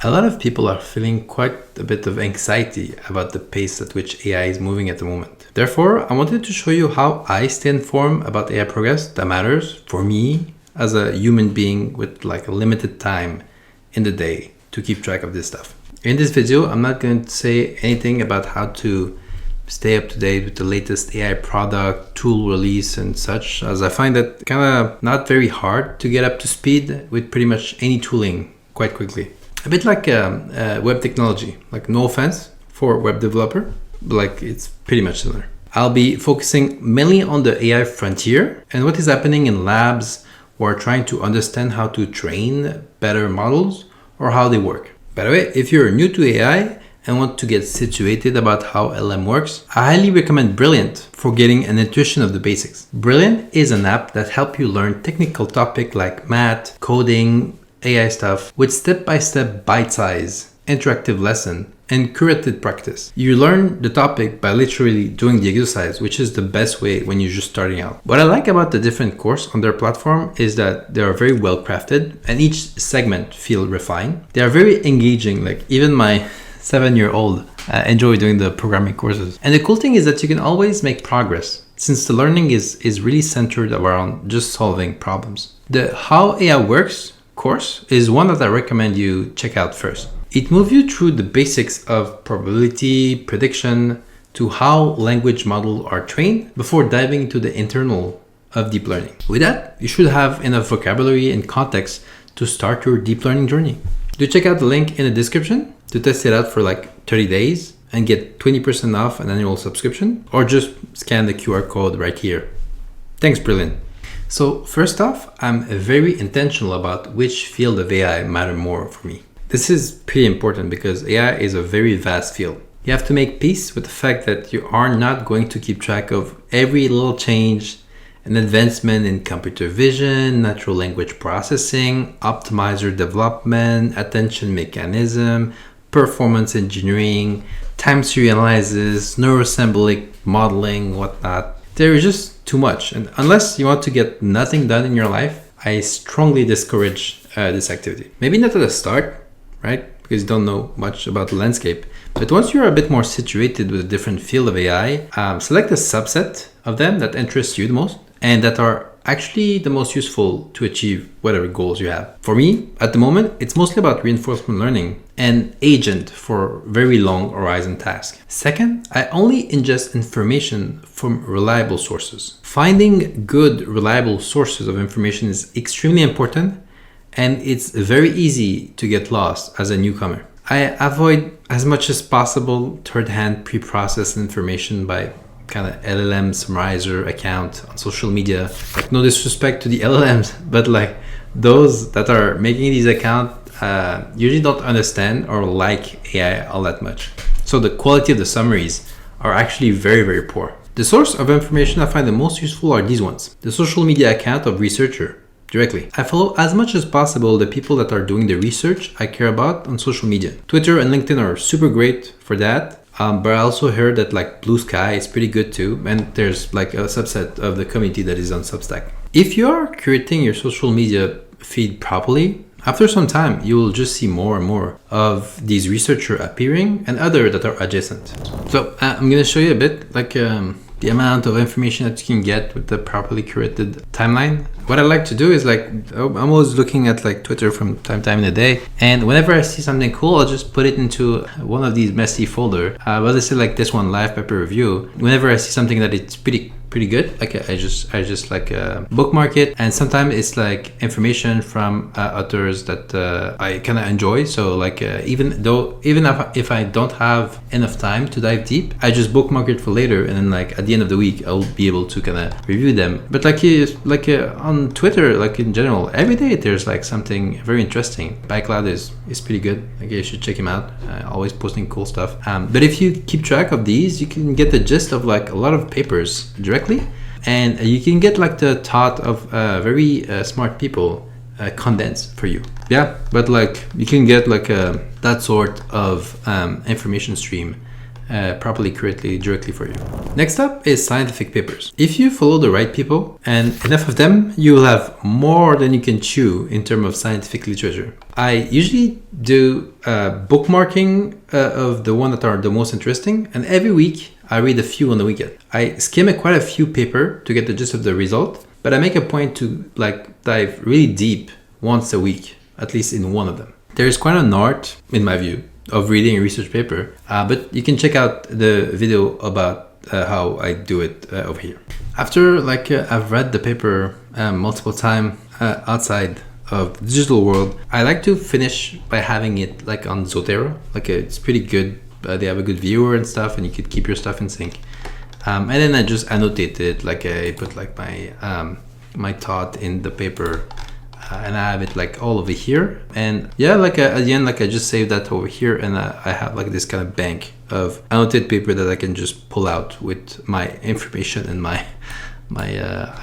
A lot of people are feeling quite a bit of anxiety about the pace at which AI is moving at the moment. Therefore, I wanted to show you how I stay informed about AI progress that matters for me as a human being with like a limited time in the day to keep track of this stuff. In this video, I'm not going to say anything about how to stay up to date with the latest AI product, tool release and such, as I find that kind of not very hard to get up to speed with pretty much any tooling quite quickly. A bit like web technology, like no offense for web developer, but like it's pretty much similar. I'll be focusing mainly on the AI frontier and what is happening in labs who are trying to understand how to train better models or how they work. By the way, if you're new to AI and want to get situated about how LM works, I highly recommend Brilliant for getting an intuition of the basics. Brilliant is an app that helps you learn technical topics like math, coding, AI stuff with step-by-step bite-size interactive lesson and curated practice. You learn the topic by literally doing the exercise, which is the best way when you're just starting out. What I like about the different courses on their platform is that they are very well crafted and each segment feel refined. They are very engaging, like even my 7-year-old enjoy doing the programming courses. And the cool thing is that you can always make progress since the learning is really centered around just solving problems. The How AI Works course is one that I recommend you check out first. It moves you through the basics of probability, prediction, to how language models are trained before diving into the internal of deep learning. With that, you should have enough vocabulary and context to start your deep learning journey. Do check out the link in the description to test it out for like 30 days and get 20% off an annual subscription, or just scan the QR code right here. Thanks, Brilliant. So first off, I'm very intentional about which field of AI matter more for me. This is pretty important because AI is a very vast field. You have to make peace with the fact that you are not going to keep track of every little change and advancement in computer vision, natural language processing, optimizer development, attention mechanism, performance engineering, time series analysis, neurosymbolic modeling, whatnot. There is just too much. And unless you want to get nothing done in your life, I strongly discourage this activity. Maybe not at the start, right? Because you don't know much about the landscape. But once you're a bit more situated with a different field of AI, select a subset of them that interests you the most and that are actually the most useful to achieve whatever goals you have. For me, at the moment, it's mostly about reinforcement learning and agent for very long horizon tasks. Second, I only ingest information from reliable sources. Finding good, reliable sources of information is extremely important, and it's very easy to get lost as a newcomer. I avoid as much as possible third-hand pre-processed information by kind of LLM summarizer account on social media. Like, no disrespect to the LLMs, but like those that are making these accounts usually don't understand or like AI all that much. So the quality of the summaries are actually very, very poor. The source of information I find the most useful are these ones. The social media account of researcher directly. I follow as much as possible the people that are doing the research I care about on social media. Twitter and LinkedIn are super great for that. But I also heard that like Blue Sky is pretty good too. And there's like a subset of the community that is on Substack. If you are curating your social media feed properly, after some time, you will just see more and more of these researchers appearing and other that are adjacent. So I'm going to show you a bit like the amount of information that you can get with the properly curated timeline. What I like to do is like, I'm always looking at like Twitter from time to time in the day. And whenever I see something cool, I'll just put it into one of these messy folder. But I say like this one, live paper review. Whenever I see something that it's pretty good, like I just like bookmark it. And sometimes it's like information from authors that I kind of enjoy. So like even if I don't have enough time to dive deep, I just bookmark it for later. And then like at the end of the week, I'll be able to kind of review them. But like on Twitter, like in general, every day there's like something very interesting. Backlad is pretty good. Like you should check him out. Always posting cool stuff. But if you keep track of these, you can get the gist of like a lot of papers directly, and you can get like the thought of very smart people condensed for you. Yeah, but like you can get like that sort of information stream properly, correctly, directly for you. Next up is scientific papers. If you follow the right people and enough of them, you will have more than you can chew in terms of scientific literature. I usually do bookmarking of the one that are the most interesting, and every week I read a few on the weekend. I skim quite a few paper to get the gist of the result, but I make a point to like dive really deep once a week, at least in one of them. There is quite an art, in my view, of reading a research paper, but you can check out the video about how I do it over here. After I've read the paper multiple times outside of the digital world, I like to finish by having it like on ZOTERO. It's pretty good. They have a good viewer and stuff, and you could keep your stuff in sync. And then I just annotate it, I put like my thought in the paper. And I have it like all over here, and yeah, at the end, I just save that over here, and I have like this kind of bank of annotated paper that I can just pull out with my information and my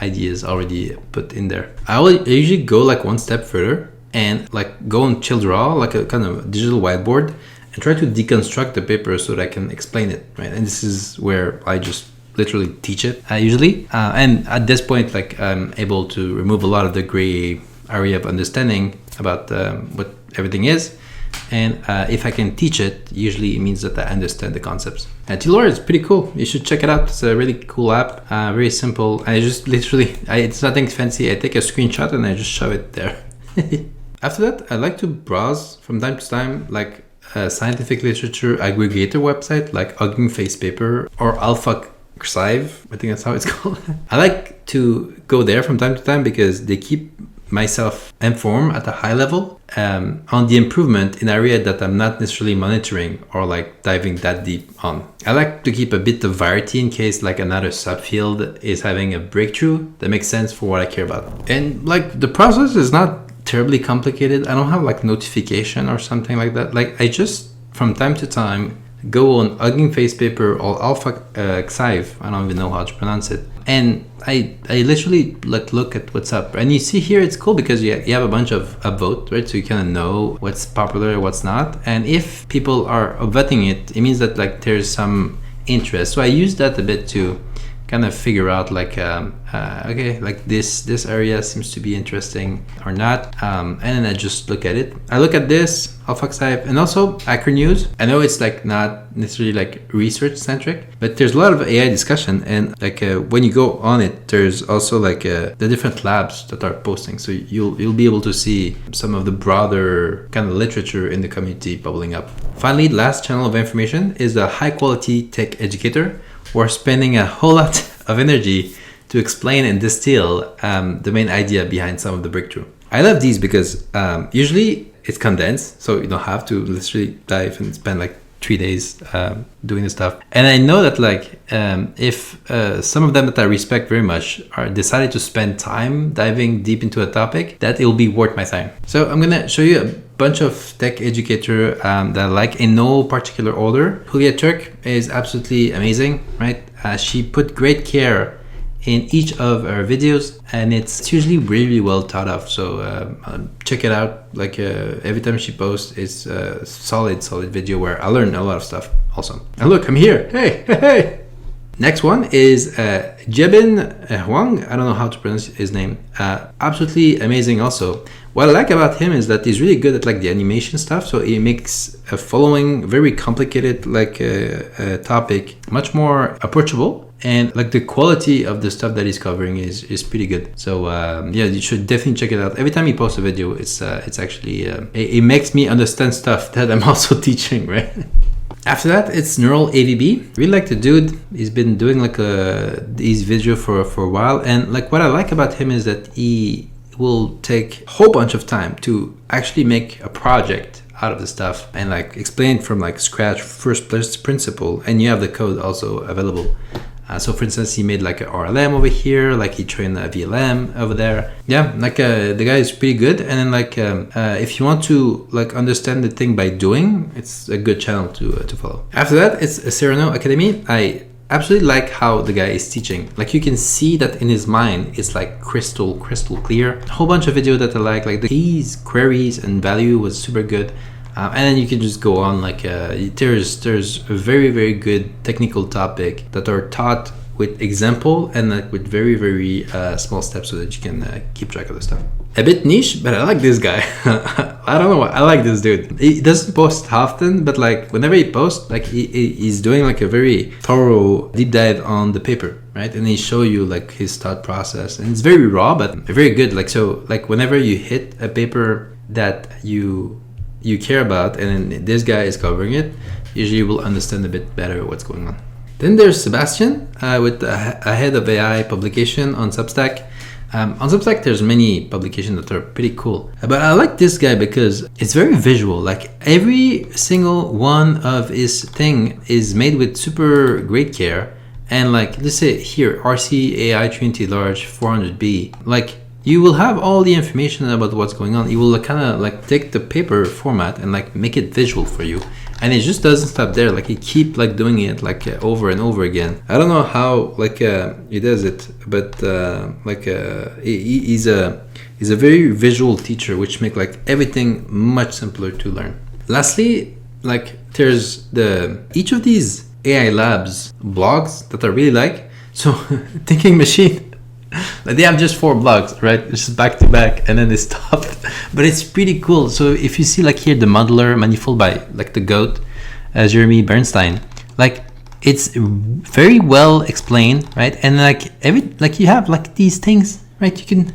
ideas already put in there. I usually go like one step further and like go on TLDRAW, like a kind of digital whiteboard, and try to deconstruct the paper so that I can explain it, right? And this is where I just literally teach it usually, and at this point, I'm able to remove a lot of the gray area of understanding about what everything is, and if I can teach it, usually it means that I understand the concepts. TLDRAW is pretty cool. You should check it out. It's a really cool app, very simple. I just literally, it's nothing fancy. I take a screenshot and I just shove it there. After that, I like to browse from time to time like a scientific literature aggregator website like Hugging Face Paper or Alpha Archive. I think that's how it's called. I like to go there from time to time because they keep myself informed at a high level on the improvement in area that I'm not necessarily monitoring or like diving that deep on. I like to keep a bit of variety in case like another subfield is having a breakthrough that makes sense for what I care about. And like the process is not terribly complicated. I don't have like notification or something like that. Like I just from time to time go on Hugging Face Paper or Alpha Archive. I don't even know how to pronounce it. And I literally look at what's up, and you see here it's cool because you have a bunch of upvote, right? So you kind of know what's popular, what's not, and if people are upvoting it, it means that like there's some interest. So I use that a bit to kind of figure out like okay, like this area seems to be interesting or not, and then I just look at it. I look at this Alpha Archive and also Hacker News. I know it's like not necessarily like research centric, but there's a lot of AI discussion, and like when you go on it, there's also like the different labs that are posting, so you'll be able to see some of the broader kind of literature in the community bubbling up. Finally, the last channel of information is the high quality tech educator. We're spending a whole lot of energy to explain and distill the main idea behind some of the breakthrough. I love these because usually it's condensed, so you don't have to literally dive and spend like 3 days doing this stuff. And I know that like if some of them that I respect very much are decided to spend time diving deep into a topic, that it will be worth my time. So I'm gonna show you a bunch of tech educator that I like in no particular order. Turc is absolutely amazing, right? She put great care in each of her videos, and it's usually really well thought of. So check it out. Like every time she posts, it's a solid video where I learn a lot of stuff. Awesome. And look, I'm here. Hey. Next one is Jia-Bin Huang. I don't know how to pronounce his name. Absolutely amazing also. What I like about him is that he's really good at like the animation stuff. So he makes a following very complicated like topic much more approachable. And like the quality of the stuff that he's covering is pretty good. So yeah, you should definitely check it out. Every time he posts a video, it's actually it makes me understand stuff that I'm also teaching, right? After that, it's Neural AVB. Really like the dude. He's been doing like these videos for a while, and like what I like about him is that he will take a whole bunch of time to actually make a project out of the stuff and like explain from like scratch, first principle, and you have the code also available. So for instance, he made like an RLM over here, like he trained a VLM over there. Yeah, like the guy is pretty good. And then like if you want to like understand the thing by doing, it's a good channel to follow. After that, it's a Serrano Academy. I absolutely like how the guy is teaching. Like you can see that in his mind, it's like crystal clear. A whole bunch of video that I like the keys, queries, and value was super good. And then you can just go on like there's a very good technical topic that are taught with example and like with very small steps so that you can keep track of the stuff. A bit niche, but I like this guy. I don't know why, I like this dude. He doesn't post often, but like whenever he posts, like he's doing like a very thorough deep dive on the paper, right? And he show you like his thought process, and it's very raw but very good. Like, so like whenever you hit a paper that you care about and then this guy is covering it, usually you will understand a bit better what's going on. Then there's Sebastian with a head of AI publication on Substack. On Substack, there's many publications that are pretty cool. But I like this guy because it's very visual. Like every single one of his thing is made with super great care. And like, let's say here, RC AI Trinity Large 400B. Like you will have all the information about what's going on. It will kind of like take the paper format and like make it visual for you. And it just doesn't stop there. Like he keep like doing it like over and over again. I don't know how like he does it, but he's a very visual teacher, which make like everything much simpler to learn. Lastly, like there's each of these AI labs blogs that I really like. So Thinking Machine. Like they have just 4 blogs, right? It's just back to back and then they stop. But it's pretty cool. So if you see like here the modular manifold by like the GOAT, Jeremy Bernstein, like it's very well explained, right? And like you have like these things, right? You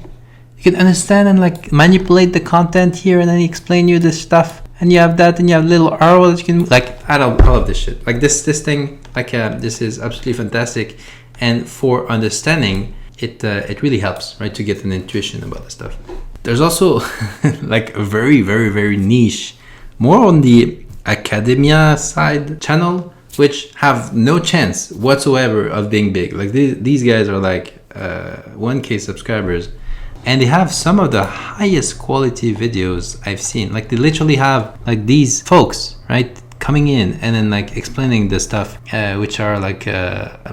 can understand and like manipulate the content here, and then he explain you this stuff. And you have that, and you have little arrow that you can like add all of this shit. Like this thing, like this is absolutely fantastic. And for understanding, it really helps, right, to get an intuition about the stuff. There's also like a very niche, more on the academia side channel, which have no chance whatsoever of being big. Like these guys are like 1K subscribers, and they have some of the highest quality videos I've seen. Like they literally have like these folks, right, coming in and then like explaining the stuff, which are like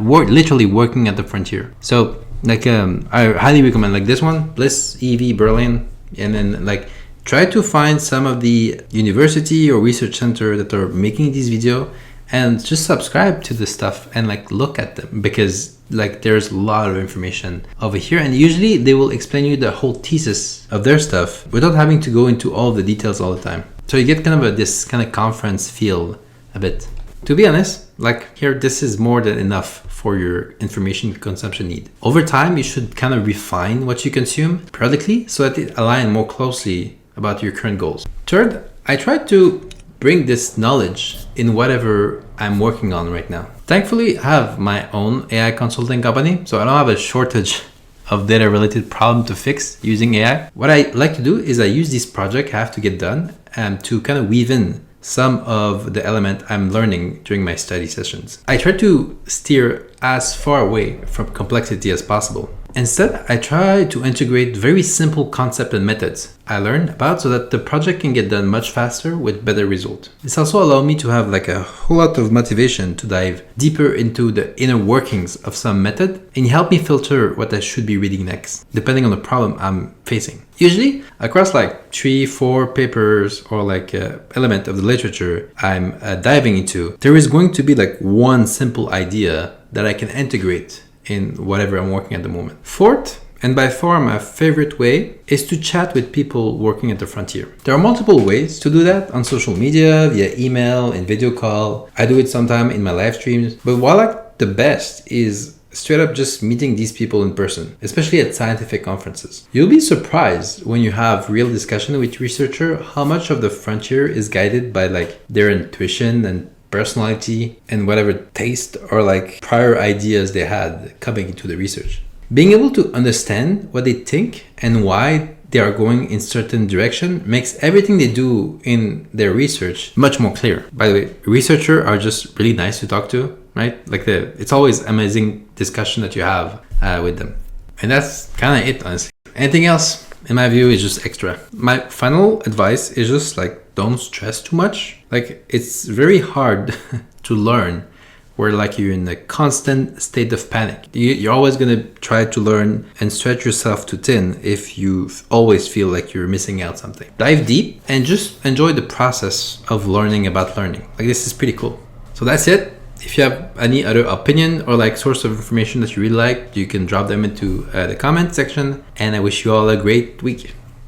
literally working at the frontier. So like I highly recommend like this one, BLISS EV Berlin, and then like try to find some of the university or research center that are making these video and just subscribe to the stuff and like look at them, because like there's a lot of information over here, and usually they will explain you the whole thesis of their stuff without having to go into all the details all the time. So you get kind of this kind of conference feel a bit. To be honest, like here, this is more than enough for your information consumption need. Over time, you should kind of refine what you consume periodically so that it aligns more closely about your current goals. Third, I try to bring this knowledge in whatever I'm working on right now. Thankfully, I have my own AI consulting company, so I don't have a shortage of data related problem to fix using AI. What I like to do is I use this project I have to get done and to kind of weave in some of the element I'm learning during my study sessions. I try to steer as far away from complexity as possible. Instead, I try to integrate very simple concepts and methods I learned about so that the project can get done much faster with better result. This also allows me to have like a whole lot of motivation to dive deeper into the inner workings of some method and help me filter what I should be reading next, depending on the problem I'm facing. Usually, across like 3-4 papers or like element of the literature I'm diving into, there is going to be like one simple idea that I can integrate in whatever I'm working at the moment. Fourth, and by far my favorite way, is to chat with people working at the frontier. There are multiple ways to do that on social media, via email, and video call. I do it sometime in my live streams, but what I like the best is straight up just meeting these people in person, especially at scientific conferences. You'll be surprised when you have real discussion with researcher how much of the frontier is guided by like their intuition and personality and whatever taste or like prior ideas they had coming into the research. Being able to understand what they think and why they are going in certain direction makes everything they do in their research much more clear. By the way, researchers are just really nice to talk to, right? Like it's always amazing discussion that you have with them. And that's kind of it, honestly. Anything else, in my view, is just extra. My final advice is just like, don't stress too much. Like it's very hard to learn where like you're in a constant state of panic. You're always going to try to learn and stretch yourself to thin if you always feel like you're missing out something. Dive deep and just enjoy the process of learning about learning. Like, this is pretty cool. So that's it. If you have any other opinion or like source of information that you really like, you can drop them into the comment section. And I wish you all a great week.